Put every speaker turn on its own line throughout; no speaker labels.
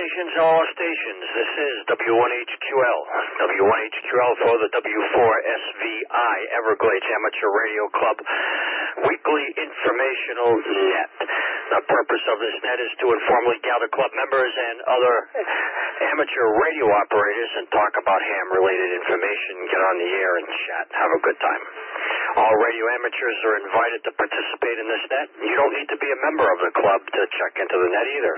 stations, all stations. This is W1HQL. W1HQL for the W4SVI, Everglades Amateur Radio Club, weekly informational net. The purpose of this net is to informally gather club members and other amateur radio operators and talk about ham-related information, get on the air and chat, have a good time. All radio amateurs are invited to participate in this net. You don't need to be a member of the club to check into the net either.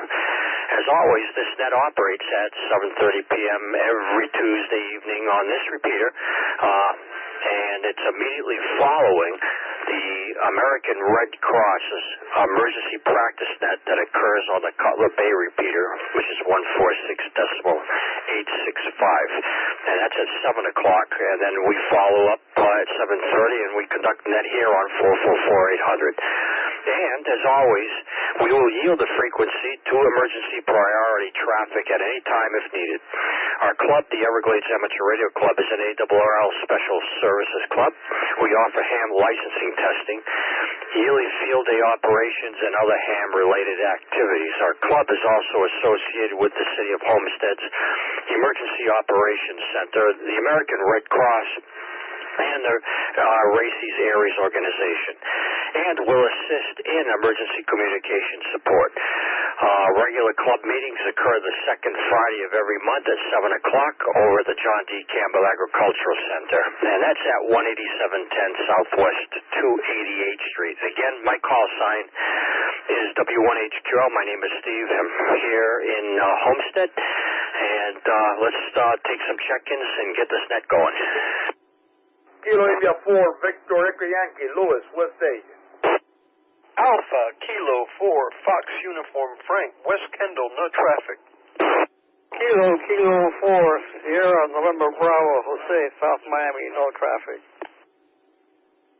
As always, this net operates at 7:30 p.m. every Tuesday evening on this repeater, and it's immediately following the American Red Cross's emergency practice net that occurs on the Cutler Bay repeater, which is 146.865. And that's at 7 o'clock, and then we follow up at 7:30, and we conduct net here on 444-800. And, as always, we will yield the frequency to emergency priority traffic at any time if needed. Our club, the Everglades Amateur Radio Club, is an ARRL Special Services Club. We offer ham licensing testing, yearly field day operations, and other ham-related activities. Our club is also associated with the City of Homestead's Emergency Operations Center, the American Red Cross, and the Racy's Aries organization, and will assist in emergency communication support. Regular club meetings occur the second Friday of every month at 7 o'clock over at the John D. Campbell Agricultural Center, and that's at 18710 Southwest 288th Street. Again, my call sign is W1HQL. My name is Steve. I'm here in Homestead, and let's take some check-ins and get this net going.
Kilo India 4, Victor Echo Yankee, Lewis, West Station.
Alpha, Kilo 4, Fox Uniform Frank, West Kendall, no traffic.
Kilo 4, Sierra, November Bravo, Jose, South Miami, no traffic.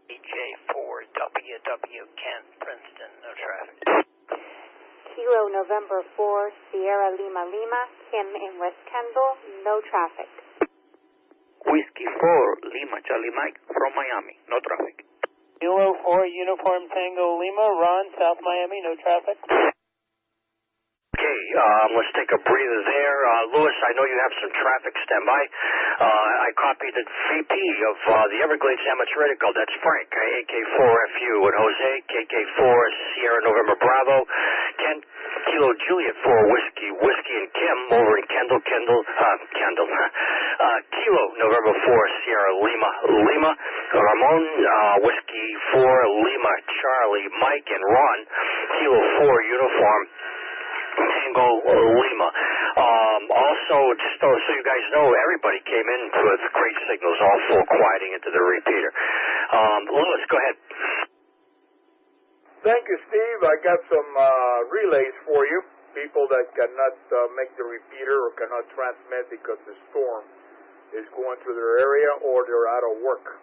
EJ4, WW, Kent, Princeton, no traffic.
Kilo November 4, Sierra Lima Lima, Kim in West Kendall, no traffic.
Whiskey 4, Lima Charlie Mike, from Miami, no traffic.
Kilo 4, Uniform Tango Lima, Ron, South Miami, no traffic.
Okay, let's take a breather there. Lewis, I know you have some traffic standby. I copied the VP of the Everglades Amateur Radio Club. That's Frank, AK4FU, and Jose, KK4, Sierra November Bravo, Ken, Kilo Juliet 4, Whiskey and Kim over in Kendall, Kilo November 4, Sierra Lima, Ramon, Whiskey 4, Lima, Charlie, Mike, and Ron, Kilo 4, Uniform Tango Lima. Also, just so you guys know, everybody came in with great signals, all full quieting into the repeater. Lewis, go ahead.
Thank you, Steve. I got some relays for you. People that cannot make the repeater or cannot transmit because the storm is going through their area or they're out of work.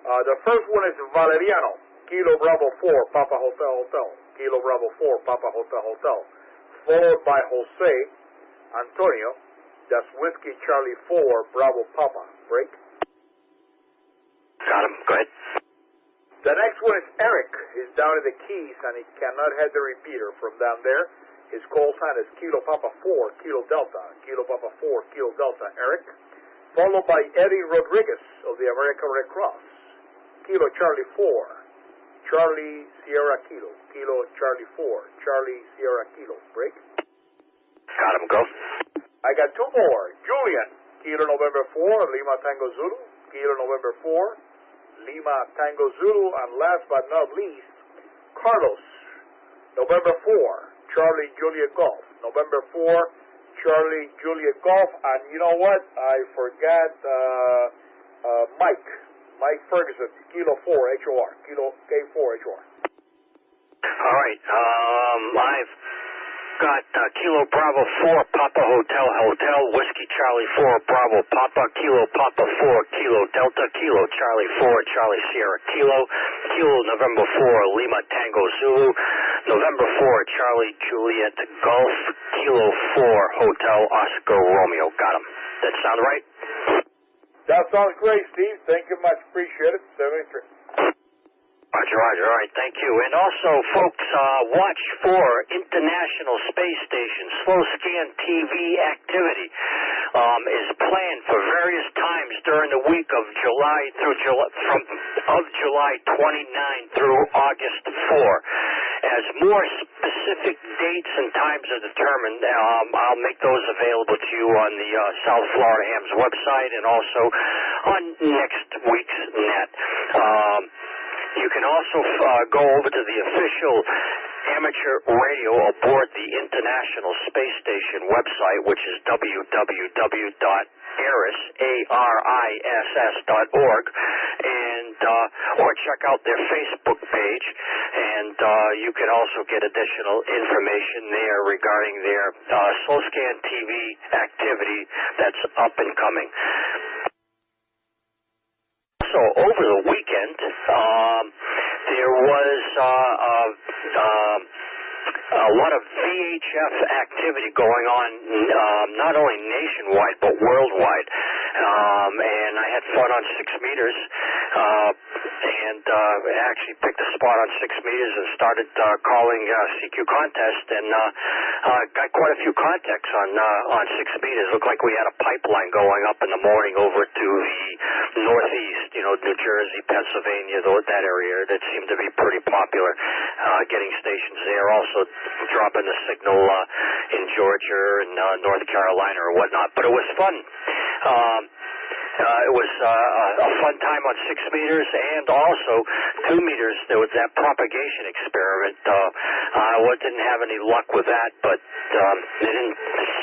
The first one is Valeriano, Kilo Bravo 4, Papa Hotel Hotel. Kilo Bravo 4, Papa Hotel Hotel. Followed by Jose Antonio, that's Whiskey Charlie 4, Bravo Papa. Break.
Got him. Go ahead.
The next one is Eric. He's down in the Keys, and he cannot have the repeater from down there. His call sign is Kilo Papa 4, Kilo Delta. Kilo Papa 4, Kilo Delta, Eric. Followed by Eddie Rodriguez of the American Red Cross. Kilo Charlie 4, Charlie Sierra Kilo. Kilo Charlie 4, Charlie Sierra Kilo. Break.
Got him. Go.
I got two more. Julian, Kilo November 4, Lima Tango Zulu. Kilo November 4, Lima Tango Zulu. And last but not least, Carlos, November 4, Charlie Juliet Golf. November 4, Charlie Juliet Golf. And you know what? I forgot Mike Ferguson, Kilo 4 HOR. Kilo K4 HOR.
All right. I've got Kilo Bravo 4, Papa Hotel Hotel, Whiskey Charlie 4, Bravo Papa, Kilo Papa 4, Kilo Delta, Kilo Charlie 4, Charlie Sierra Kilo, Kilo November 4, Lima Tango Zulu, November 4, Charlie Juliet Golf, Kilo 4, Hotel Oscar Romeo. Got him. That sound right?
That sounds great, Steve. Thank you much. Appreciate it. 73.
Roger, Roger. All right, thank you. And also, folks, watch for International Space Station slow scan TV activity is planned for various times during the week of July 29 through August 4. As more specific dates and times are determined, I'll make those available to you on the South Florida Ham's website and also on next week's net. You can also go over to the official amateur radio aboard the International Space Station website, which is www.ARISS.org, and or check out their Facebook page, and you can also get additional information there regarding their slow scan TV activity that's up and coming. So over the weekend, there was a lot of VHF activity going on, not only nationwide but worldwide. And I had fun on 6 meters, and actually picked a spot on 6 meters and started calling CQ contest, and got quite a few contacts on 6 meters. Looked like we had a pipeline going up in the morning over to the northeast, New Jersey, Pennsylvania, that area. That seemed to be pretty popular, getting stations there. Also dropping the signal in Georgia and North Carolina or whatnot. But it was fun. It was a fun time on 6 meters, and also 2 meters. There was that propagation experiment. I didn't have any luck with that, but there didn't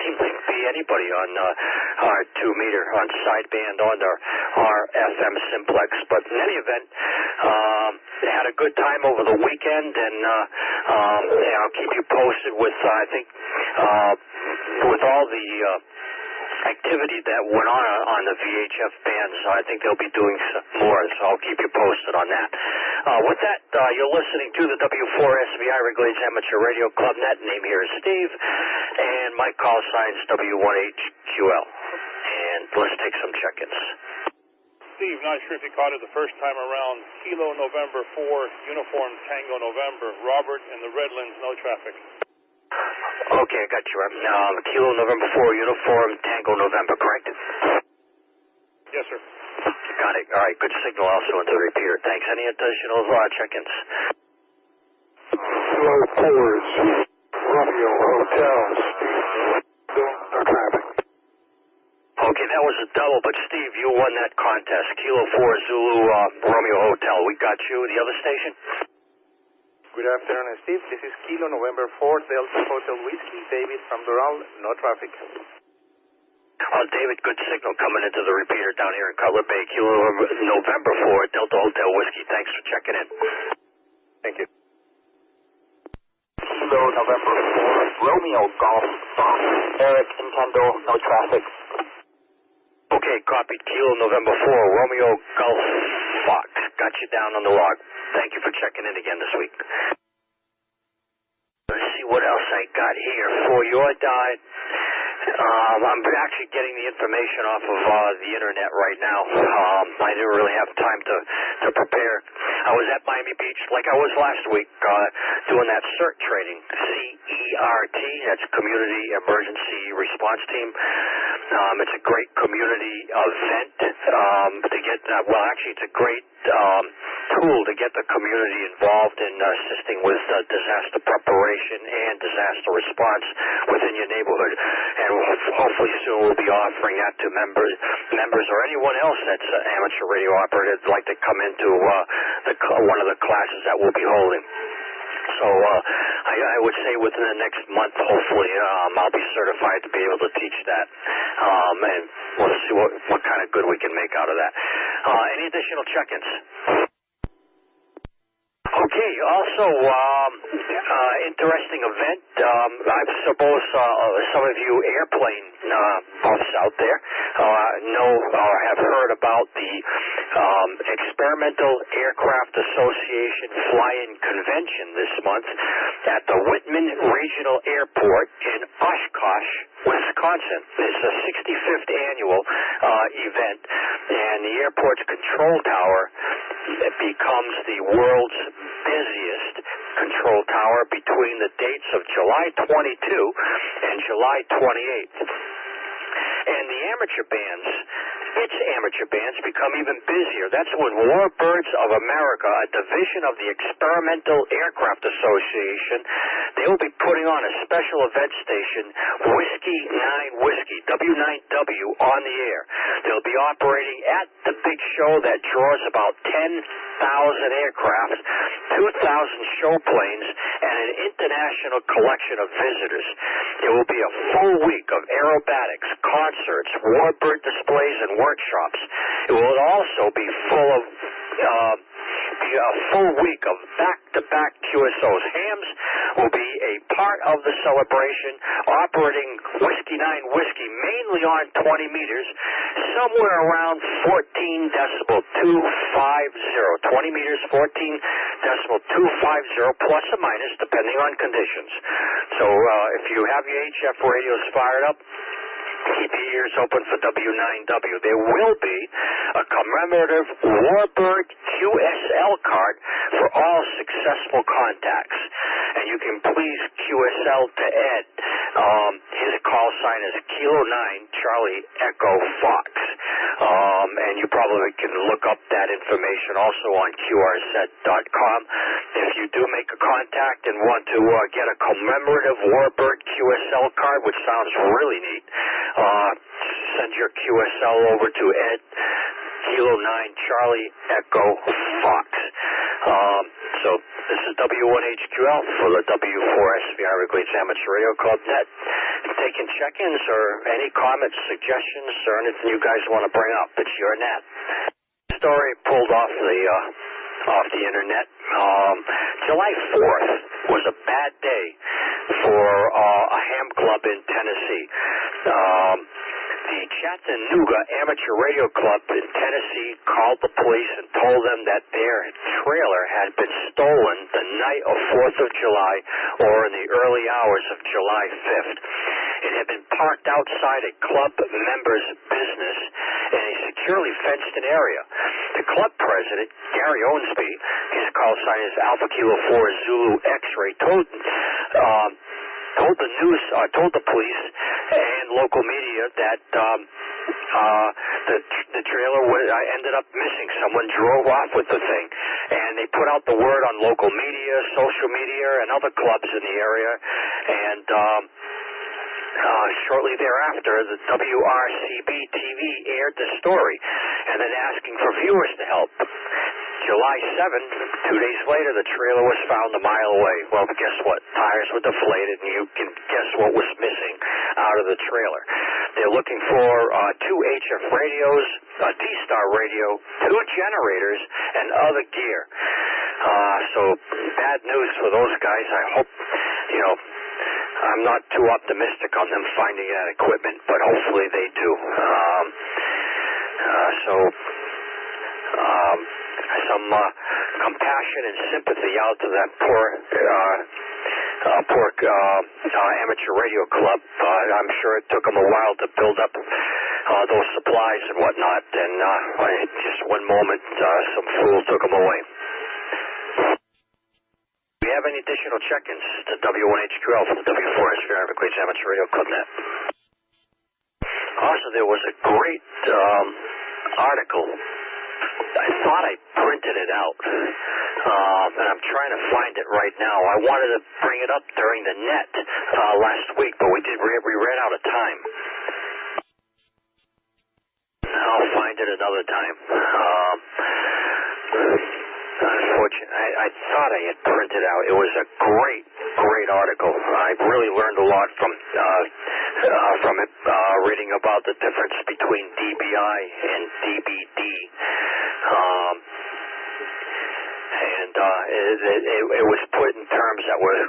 seem to be anybody on our 2 meter on sideband on our FM simplex. But in any event, they had a good time over the weekend, and I'll keep you posted with with all the activity that went on the VHF band, so I think they'll be doing some more, so I'll keep you posted on that. With that, you're listening to the W4SVI Everglades Amateur Radio Club. Net name here is Steve, and my call sign's W1HQL. And let's take some check-ins.
Steve, not sure if you caught it the first time around. Kilo November 4, Uniform Tango November. Robert in the Redlands, no traffic.
Okay, I got you. Kilo November 4, Uniform Tango November, correct?
Yes, sir.
Got it. All right, good signal also into the repeater. Thanks. Any additional check-ins?
Slow 4s, Romeo Hotels, no traffic.
Okay, that was a double, but Steve, you won that contest. Kilo 4 Zulu Romeo Hotel. We got you. The other station?
Good afternoon, Steve. This is Kilo November 4, Delta Hotel Whiskey. David from Doral, no traffic.
David, good signal coming into the repeater down here in Cutler Bay. Kilo November 4, Delta Hotel Whiskey. Thanks for checking in.
Thank you.
Kilo November 4, Romeo Golf Fox. Eric, Nintendo, no traffic.
Okay, copied. Kilo November 4, Romeo Golf Fox. Got you down on the log. Thank you for checking in again this week. Let's see what else I got here for you. I'm actually getting the information off of the internet right now. I didn't really have time to prepare. I was at Miami Beach like I was last week doing that CERT training, CERT, that's Community Emergency Response Team. It's a great community event to get, it's a great tool to get the community involved in assisting with disaster preparation and disaster response within your neighborhood. And hopefully soon we'll be offering that to members or anyone else that's an amateur radio operator that'd like to come into one of the classes that we'll be holding. So I would say within the next month, hopefully, I'll be certified to be able to teach that. And we'll see what kind of good we can make out of that. Any additional check-ins? Okay, also, interesting event. I suppose some of you airplane buffs out there know or have heard about the Experimental Aircraft Association Fly-In Convention this month at the Whitman Regional Airport in Oshkosh, Wisconsin. It's the 65th annual event, and the airport's control tower it becomes the world's busiest control tower between the dates of July 22 and July 28th. And the amateur bands, its amateur bands become even busier. That's when Warbirds of America, a division of the Experimental Aircraft Association, they will be putting on a special event station, Whiskey 9 Whiskey, W9W, on the air. They'll be operating at the big show that draws about 10,000 aircraft, 2,000 show planes, and an international collection of visitors. It will be a full week of aerobatics, concerts, warbird displays, and workshops. It will also be full of a full week of back-to-back QSOs. Hams will be a part of the celebration, operating Whiskey 9 Whiskey mainly on 20 meters, somewhere around 14 decibel 250. 20 meters, 14 decibel 250, plus or minus, depending on conditions. So if you have your HF radios fired up, keep your ears open for W9W. There will be a commemorative Warbird QSL card for all successful contacts. And you can please QSL to Ed. His call sign is Kilo 9 Charlie Echo Fox. And you probably can look up that information also on QRZ.com. If you do make a contact and want to get a commemorative Warbird QSL card, which sounds really neat, send your QSL over to Ed, Kilo 9 Charlie Echo Fox. So this is W1HQL for the W4SV Everglades Amateur Radio Club Net. Taking check-ins or any comments, suggestions, or anything you guys want to bring up. It's your net. Story pulled off the internet. July 4th was a bad day for a ham club in Tennessee. The Chattanooga Amateur Radio Club in Tennessee called the police and told them that their trailer had been stolen the night of 4th of July or in the early hours of July 5th. It had been parked outside a club member's business in a securely fenced-in area. The club president, Gary Owensby, his call sign is Alpha Kilo 4 Zulu X-Ray, told the police and local media that the trailer ended up missing. Someone drove off with the thing, and they put out the word on local media, social media, and other clubs in the area. And shortly thereafter, the WRCB TV aired the story, and then asking for viewers to help. July 7th, 2 days later, the trailer was found a mile away. Well, guess what? Tires were deflated, and you can guess what was missing out of the trailer. They're looking for 2 HF radios, a D-Star radio, 2 generators, and other gear. So bad news for those guys. I hope, I'm not too optimistic on them finding that equipment, but hopefully they do. Some compassion and sympathy out to that poor amateur radio club. I'm sure it took them a while to build up those supplies and whatnot, and just one moment, some fool took them away. Do we have any additional check-ins to W1HQL from the W4SV Everglades Amateur Radio Club Net? Also, there was a great article. I thought I printed it out, and I'm trying to find it right now. I wanted to bring it up during the net last week, but we ran out of time. I'll find it another time. Unfortunately, I thought I had printed out. It was a great article. I really learned a lot from it, reading about the difference between DBI and DBD. It was put in terms that were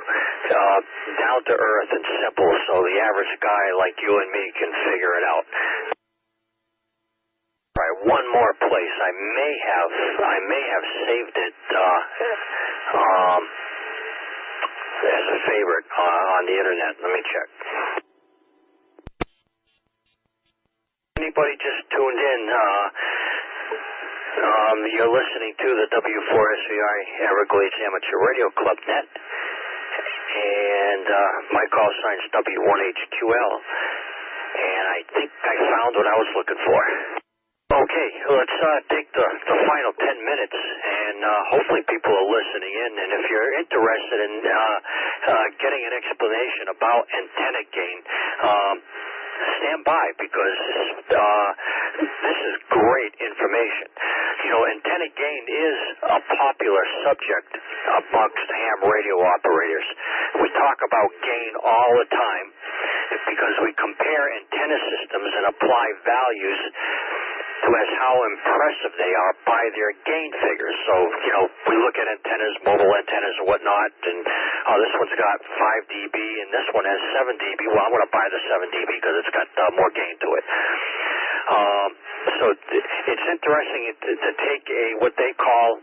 down to earth and simple, so the average guy like you and me can figure it out. All right, one more place. I may have saved it as a favorite on the internet. Let me check. Anybody just tuned in? You're listening to the W4SVI Everglades Amateur Radio Club Net, and my call sign's W1HQL, and I think I found what I was looking for. Okay, let's take the final 10 minutes, and hopefully people are listening in, and if you're interested in getting an explanation about antenna gain, stand by, because this is great information. You know, antenna gain is a popular subject amongst ham radio operators. We talk about gain all the time because we compare antenna systems and apply values to as how impressive they are by their gain figures. So, you know, we look at antennas, mobile antennas and whatnot, and this one's got 5 dB and this one has 7 dB. Well, I'm going to buy the 7 dB because it's got more gain to it. So it's interesting to take what they call,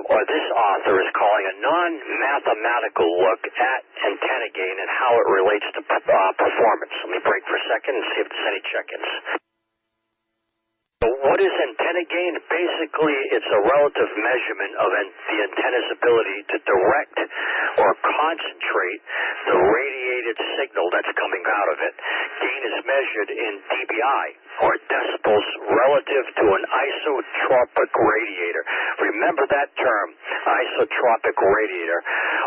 or this author is calling, a non-mathematical look at antenna gain and how it relates to performance. Let me break for a second and see if there's any check-ins. What is antenna gain? Basically, it's a relative measurement of the antenna's ability to direct or concentrate the radiated signal that's coming out of it. Gain is measured in dBi, or decibels, relative to an isotropic radiator. Remember that term, isotropic radiator.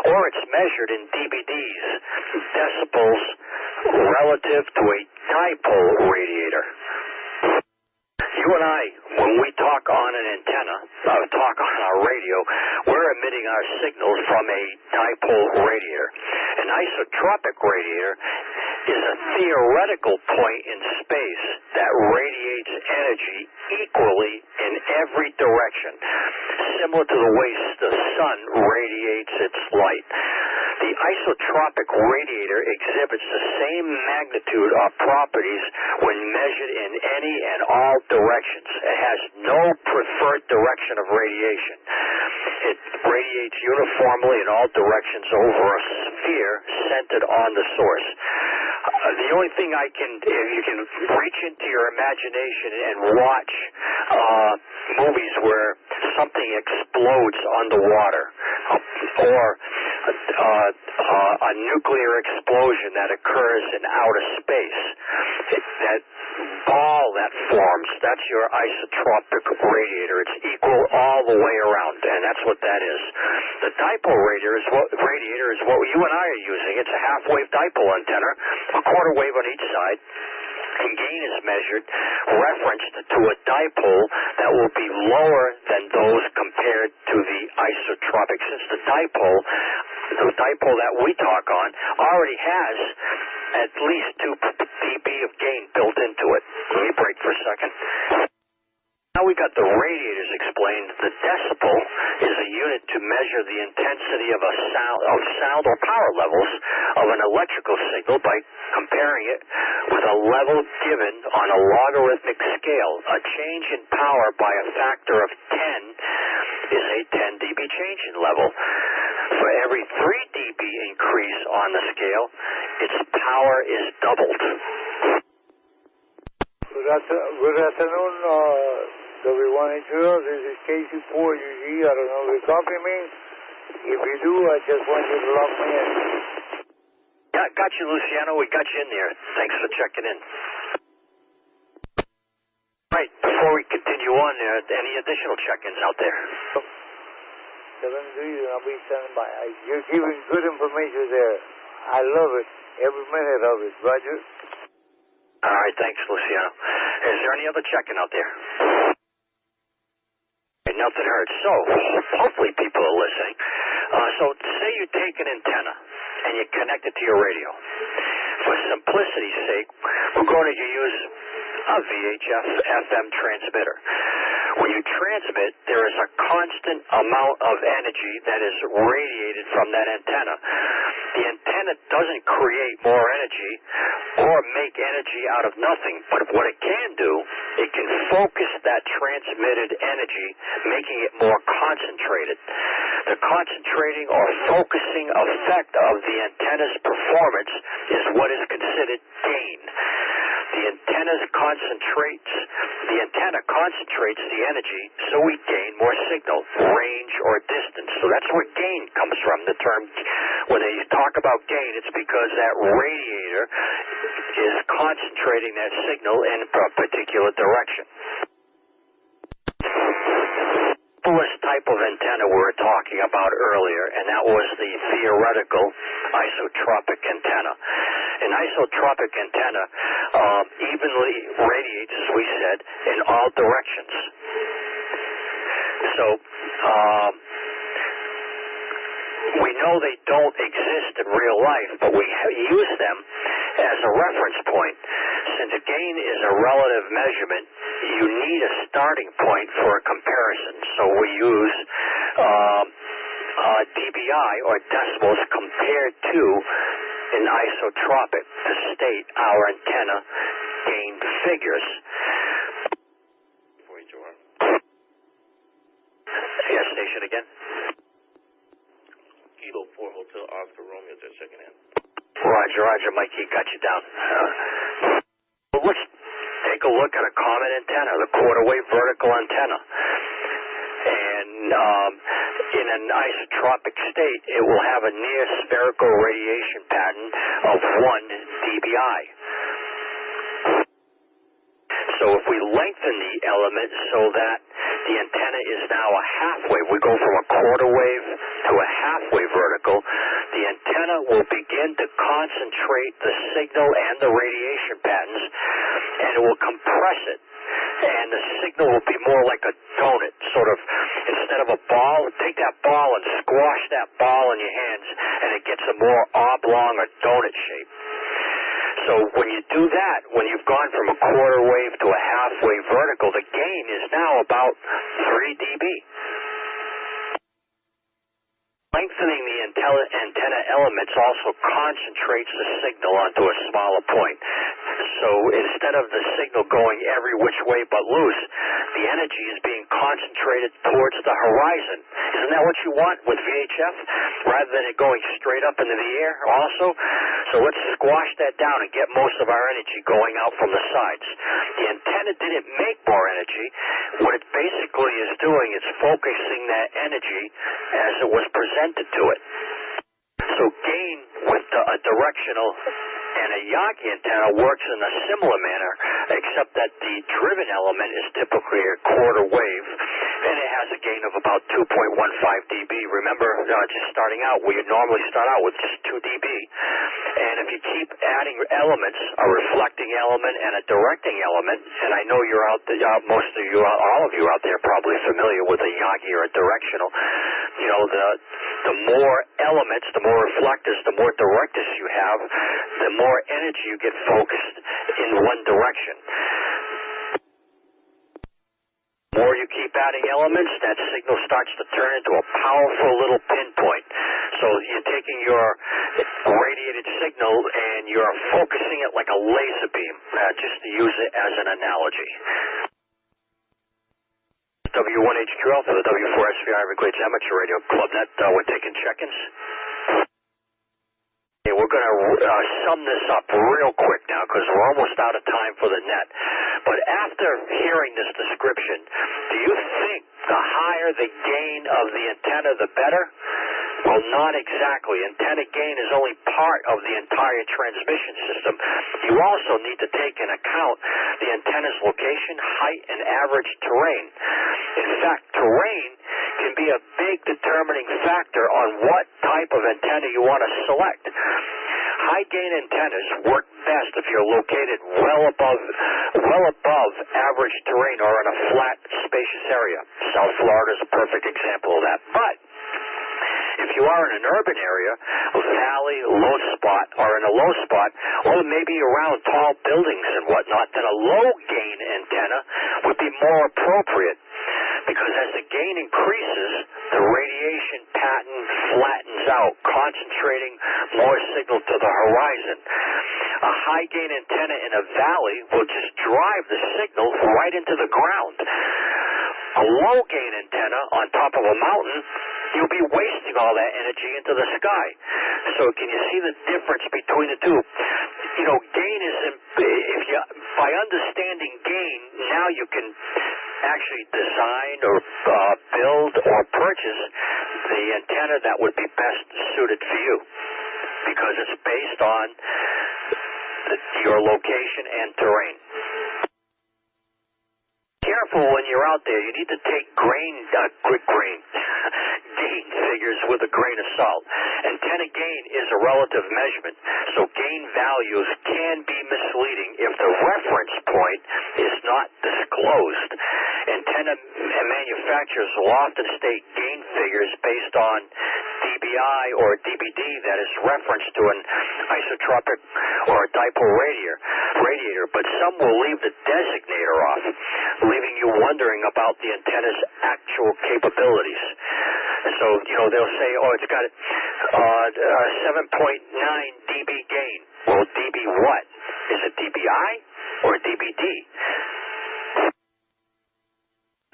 Or it's measured in dBds, decibels, relative to a dipole radiator. You and I, when we talk on an antenna, talk on our radio, we're emitting our signals from a dipole radiator. An isotropic radiator is a theoretical point in space that radiates energy equally in every direction, similar to the way the sun radiates its light. The isotropic radiator exhibits the same magnitude or properties when measured in any and all directions. It has no preferred direction of radiation. It radiates uniformly in all directions over a sphere centered on the source. The only thing if you can reach into your imagination and watch movies where something explodes underwater, or a nuclear explosion that occurs in outer space, that ball that forms, that's your isotropic radiator. It's equal all the way around, and that's what that is. The dipole radiator is what you and I are using. It's a half-wave dipole antenna, a quarter wave on each side, and gain is measured referenced to a dipole that will be lower than those compared to the isotropic, since the dipole that we talk on already has at least 2 dB of gain built into it. Let me break for a second. Now we got the radiators explained. The decibel is a unit to measure the intensity of sound or power levels of an electrical signal by comparing it with a level given on a logarithmic scale. A change in power by a factor of 10 is a 10 dB change in level. For every 3 dB increase on the scale, its power is doubled.
Good afternoon, W1HQL. This is KC4UG. I don't know if you copy me. If you do, I just want you to log me in.
Yeah, got you, Luciano. We got you in there. Thanks for checking in. Right, before we continue on, any additional check-ins out there?
7-3, I'll be standing by. You're giving good information there. I love it. Every minute of it. Roger.
All right, thanks, Luciano. Is there any other check-in out there? Nothing heard. So, hopefully people are listening. So, say you take an antenna and you connect it to your radio. For simplicity's sake, we're going to use a VHF FM transmitter. When you transmit, there is a constant amount of energy that is radiated from that antenna. The antenna doesn't create more energy or make energy out of nothing, but what it can do, it can focus that transmitted energy, making it more concentrated. The concentrating or focusing effect of the antenna's performance is what is considered gain. The antenna antenna concentrates the energy, so we gain more signal, range or distance. So that's where gain comes from. The term, when they talk about gain, it's because that radiator is concentrating that signal in a particular direction. Simplest type of antenna we were talking about earlier, and that was the theoretical isotropic antenna. An isotropic antenna evenly radiates, as we said, in all directions. So we know they don't exist in real life, but we use them as a reference point. Since gain is a relative measurement, you need a starting point for a comparison. So we use dBi, or decibels, compared to an isotropic to state our antenna gain figures. Yes, station again.
Kilo 4 Hotel Oscar Romeo, just checking in.
Roger, Mikey, got you down. Let's take a look at a common antenna, the quarter-wave vertical antenna. And in an isotropic state, it will have a near spherical radiation pattern of 1 dBi. So if we lengthen the element so that the antenna is now a half wave, we go from a quarter wave to a half wave vertical, the antenna will begin to concentrate the signal and the radiation patterns, and it will compress it. And the signal will be more like a donut, sort of, instead of a ball, take that ball and squash that ball in your hands, and it gets a more oblong or donut shape. So when you do that, when you've gone from a quarter wave to a half wave vertical, the gain is now about 3 dB. Lengthening the antenna elements also concentrates the signal onto a smaller point. So instead of the signal going every which way but loose, the energy is being concentrated towards the horizon. Isn't that what you want with VHF, rather than it going straight up into the air also? So let's squash that down and get most of our energy going out from the sides. The antenna didn't make more energy. What it basically is doing is focusing that energy as it was presented to it. So gain with a directional and a Yagi antenna works in a similar manner, except that the driven element is typically a quarter wave, and it has a gain of about 2.15 dB. Remember, just starting out, we normally start out with just 2 dB. And if you keep adding elements, a reflecting element and a directing element, and I know you're out there, most of you, all of you out there, probably familiar with a Yagi or a directional. You know, the more elements, the more reflectors, the more directors you have, the more energy you get focused in one direction. The more you keep adding elements, that signal starts to turn into a powerful little pinpoint. So you're taking your radiated signal and you're focusing it like a laser beam, just to use it as an analogy. W1HQ Alpha, the W4SVI Everglades Amateur Radio Club Net. We're taking check-ins. Okay, we're going to sum this up real quick now because we're almost out of time for the net. But after hearing this description, do you think the higher the gain of the antenna, the better? Well, not exactly. Antenna gain is only part of the entire transmission system. You also need to take into account the antenna's location, height, and average terrain. In fact, terrain can be a big determining factor on what type of antenna you want to select. High-gain antennas work best if you're located well above average terrain or in a flat, spacious area. South Florida is a perfect example of that. But if you are in an urban area, a valley, low spot, or in a low spot, or maybe around tall buildings and whatnot, then a low-gain antenna would be more appropriate. Because as the gain increases, the radiation pattern flattens out, concentrating more signal to the horizon. A high-gain antenna in a valley will just drive the signal right into the ground. A low-gain antenna on top of a mountain, you'll be wasting all that energy into the sky. So can you see the difference between the two? You know, gain is, by actually design or build or purchase the antenna that would be best suited for you, because it's based on your location and terrain. Careful when you're out there. You need to take gain figures with a grain of salt. Antenna gain is a relative measurement, so gain values can be misleading if the reference point is not disclosed. Antenna manufacturers will often state gain figures based on dBi or dBd that is referenced to an isotropic or a dipole radiator, but some will leave the designator off, leaving you wondering about the antenna's actual capabilities. So, they'll say, it's got 7.9 dB gain. Well, dB what? Is it dBi or dBd?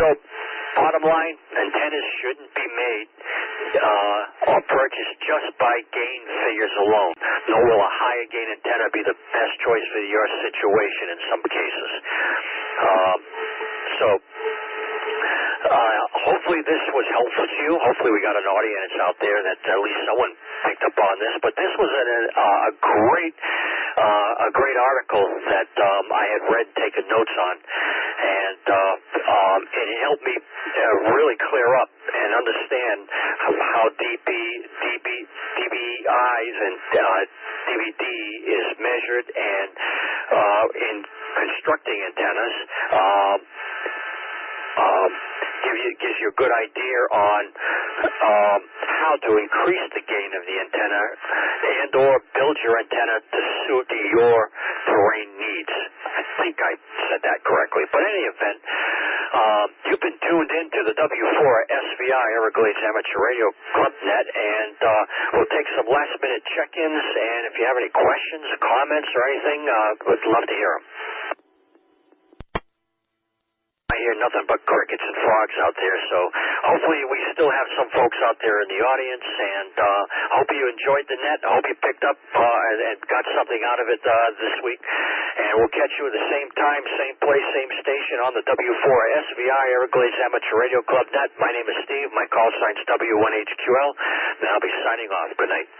So, bottom line, antennas shouldn't be made or purchased just by gain figures alone. Nor will a higher gain antenna be the best choice for your situation in some cases. Hopefully this was helpful to you. Hopefully we got an audience out there that at least someone picked up on this. But this was a great article that I had read, taken notes on, and it helped me really clear up and understand how dBIs and dBd is measured, and in constructing antennas. Gives you a good idea on how to increase the gain of the antenna and or build your antenna to suit your terrain needs. I think I said that correctly. But in any event, you've been tuned into the W4SVI Everglades Amateur Radio Club Net, and we'll take some last-minute check-ins, and if you have any questions, comments, or anything, we'd love to hear them. I hear nothing but crickets and frogs out there, so hopefully we still have some folks out there in the audience, and hope you enjoyed the net. I hope you picked up and got something out of it this week, and we'll catch you at the same time, same place, same station on the W4SVI Everglades Amateur Radio Club Net. My name is Steve. My call sign's W1HQL, and I'll be signing off. Good night.